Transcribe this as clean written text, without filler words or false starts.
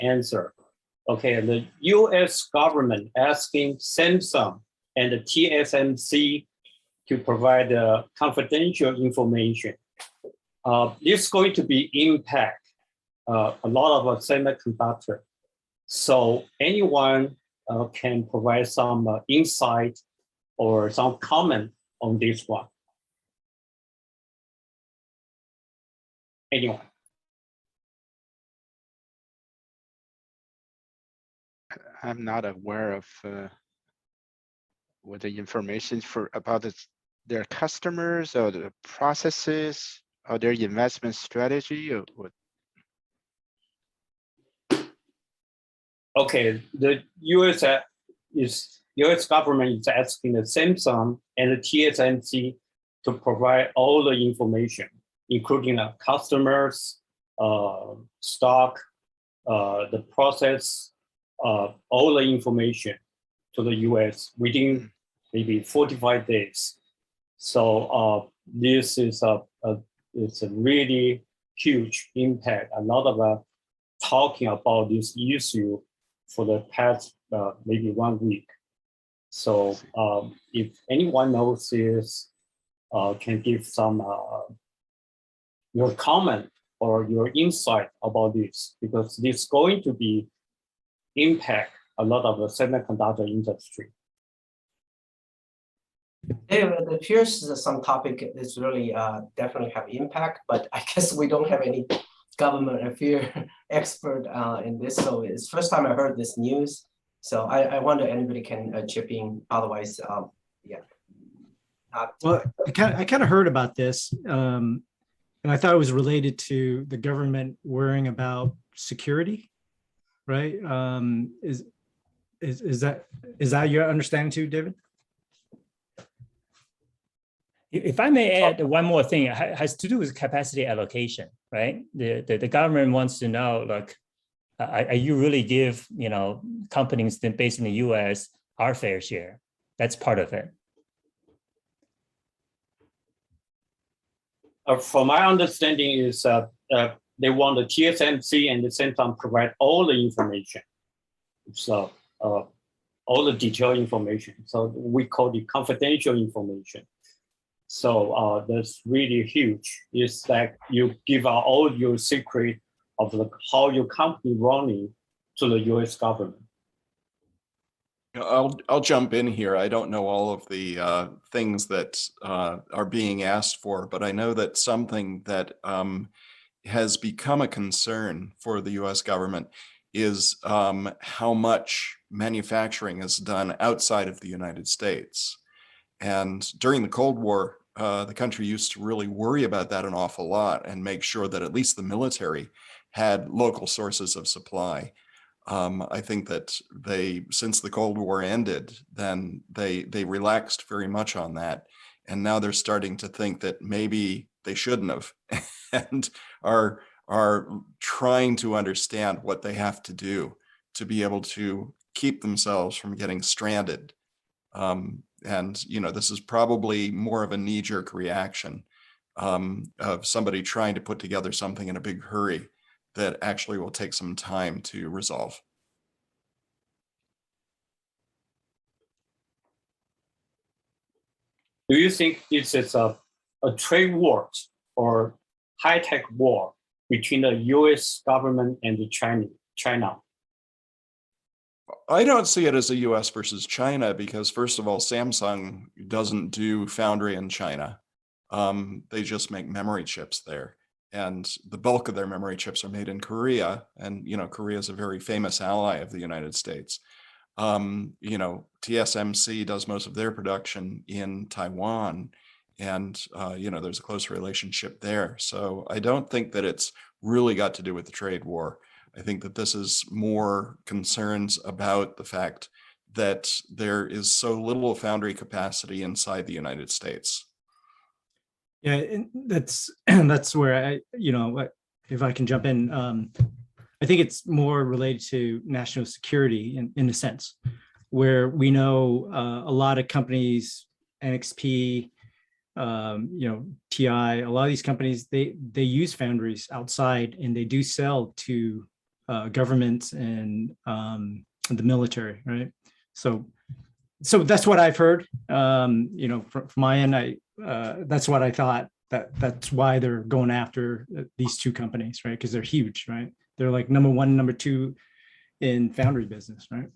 answer. Okay, the US government asking Samsung and the TSMC to provide confidential information. This is going to be impact a lot of semiconductor. So anyone can provide some insight or some comment on this one. Anyone? I'm not aware of what the information about their customers or the processes or their investment strategy or what. Okay, the US government is asking the Samsung and the TSMC to provide all the information, including the customers, stock, the process, all the information to the US within maybe 45 days. So this is it's a really huge impact. A lot of talking about this issue for the past maybe 1 week. So if anyone knows this, can give some your comment or your insight about this, because this is going to be impact a lot of the semiconductor industry. It appears that some topic is really definitely have impact, but I guess we don't have any government affairs expert in this. So it's first time I heard this news. So I wonder anybody can chip in. Otherwise, yeah. Well, I kind of heard about this, and I thought it was related to the government worrying about security, right? Is that your understanding too, David? If I may add one more thing, it has to do with capacity allocation, right? The government wants to know, like, are you really give companies based in the US our fair share? That's part of it. From my understanding is they want the TSMC and the Samsung provide all the information. So all the detailed information. So we call it confidential information. So that's really huge. It's like you give out all your secret of how your company running to the US government. I'll jump in here. I don't know all of the things that are being asked for, but I know that something that has become a concern for the US government is how much manufacturing is done outside of the United States. And during the Cold War, the country used to really worry about that an awful lot and make sure that at least the military had local sources of supply. I think that since the Cold War ended, then they relaxed very much on that. And now they're starting to think that maybe they shouldn't have and are trying to understand what they have to do to be able to keep themselves from getting stranded. And this is probably more of a knee-jerk reaction of somebody trying to put together something in a big hurry that actually will take some time to resolve. Do you think this is a trade war or high-tech war between the US government and the China? I don't see it as a US versus China because, first of all, Samsung doesn't do foundry in China. They just make memory chips there. And the bulk of their memory chips are made in Korea. And, Korea is a very famous ally of the United States. TSMC does most of their production in Taiwan. And, there's a close relationship there. So I don't think that it's really got to do with the trade war. I think that this is more concerns about the fact that there is so little foundry capacity inside the United States. Yeah, and that's where if I can jump in, I think it's more related to national security in a sense, where we know a lot of companies, NXP, TI, a lot of these companies, they use foundries outside and they do sell to government and the military, right? So that's what I've heard. You know, from my end, that's what I thought. That's why they're going after these two companies, right? Because they're huge, right? They're like number one, number two in foundry business, right?